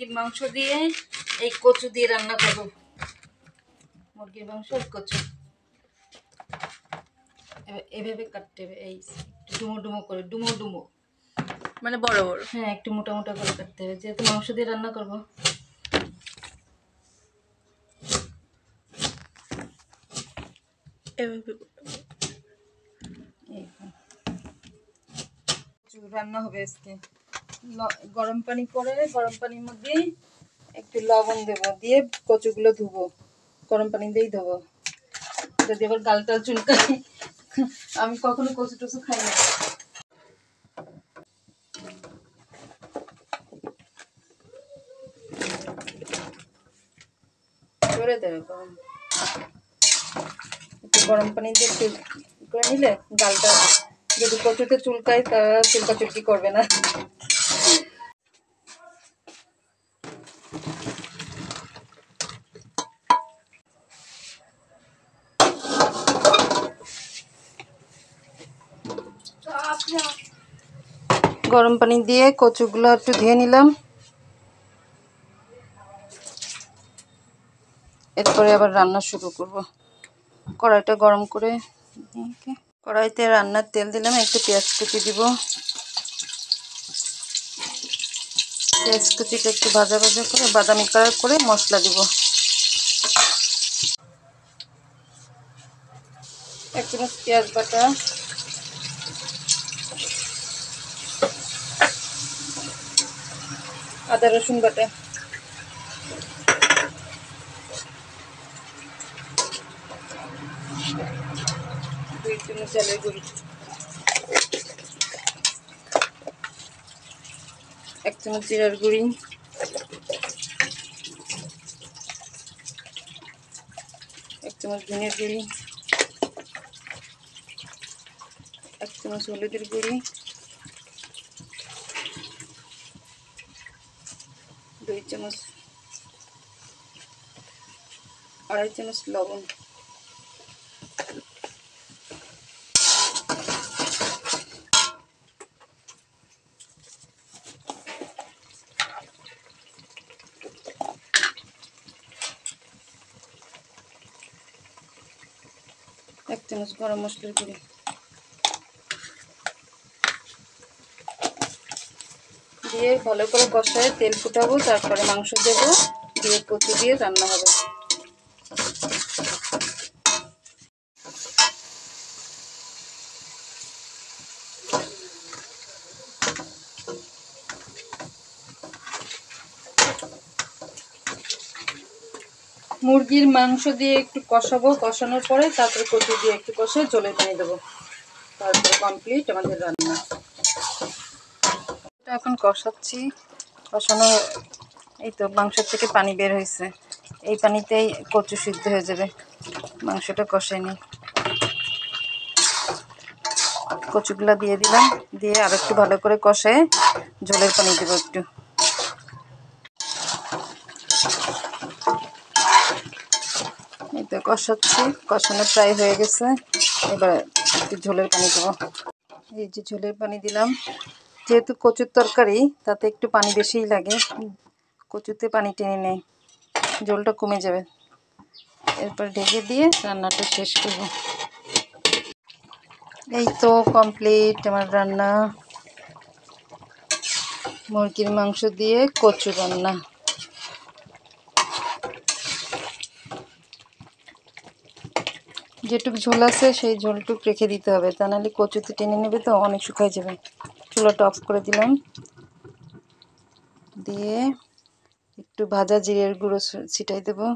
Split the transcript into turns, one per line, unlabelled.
মুরগির মাংস দিয়ে এই কচু দিয়ে রান্না করব। মুরগির মাংস আর কচু এভাবে কাটতে হবে, এই ডুমো ডুমো করে, ডুমো ডুমো
মানে বড় বড়।
হ্যাঁ, একটু মোটা মোটা করে কাটতে হবে, যেহেতু মাংস দিয়ে রান্না করব। রান্না হবে আজকে। গরম পানি করে গরম পানির মধ্যে একটু লবণ দেবো, দিয়ে কচুগুলো ধুবো, গরম পানি দিয়েই ধোবো, যদি আবার গাল টাল চুলকায়। আমি কখনো কচু টচু খাই না। করে দেবে গরম, একটু গরম পানি দিয়ে একটু করে নিলে গালটা যদি কচুতে চুলকায় তা চুলকা চুলকি করবে না। গরম পানি দিয়ে কচুগুলো একটু ধুয়ে নিলাম, এরপরে আবার রান্না শুরু করব। কড়াইটা গরম করে কড়াইতে রান্নার তেল দিলাম, একটু পেঁয়াজ কুচি দিব। পেঁয়াজ কুচিটা একটু ভাজা ভাজা করে বাদামি কালার করে মশলা দিব। 1 চামচ পেঁয়াজ বাটা, আদা রসুন বাটা, 2 চামচ চালের গুঁড়ি, 1 চামচ জিরার গুঁড়ি, 1 চামচ ধনিয়ার গুঁড়ি, 1 চামচ হলুদের গুঁড়ি, 2 চামচ, 2.5 চামচ লবণ, এক চামচ গরম মশলার গুঁড়ি দিয়ে ভালো করে কষায় তেল ফুটাবো, তারপরে মাংস দেবো, দিয়ে কচু দিয়ে রান্না হবে। মুরগির মাংস দিয়ে একটু কষাবো, কষানোর পরে তারপরে কচু দিয়ে একটু কষে জলের পানি দেবো, তারপরে কমপ্লিট আমাদের রান্না। এখন কষাচ্ছি, কষানো এই তো মাংসের থেকে পানি বের হয়েছে, এই পানিতেই কচু সিদ্ধ হয়ে যাবে। মাংসটা কষাই নি, কচুগুলা দিয়ে দিলাম, দিয়ে আর একটু ভালো করে কষায় জলের পানি দেবো একটু। এই তো কষাচ্ছি, কষানো প্রায় হয়ে গেছে, এবার একটু ঝোলের পানি দেবো। এই যে ঝোলের পানি দিলাম, যেহেতু কচুর তরকারি তাতে একটু পানি বেশিই লাগে, কচুতে পানি টেনে নেয়, ঝোলটা কমে যাবে। এরপর ঢেকে দিয়ে রান্নাটা শেষ করব। এই তো কমপ্লিট আমার রান্না, মুরগির মাংস দিয়ে কচু রান্না। যেটুক ঝোল আছে সেই ঝোলটুক রেখে দিতে হবে, তা নাহলে কচুতে টেনে নেবে তো, অনেক শুকায় যাবে। চুলাটা অফ করে দিলাম, দিয়ে একটু ভাজা জিরের গুঁড়ো ছিটাই দেবো।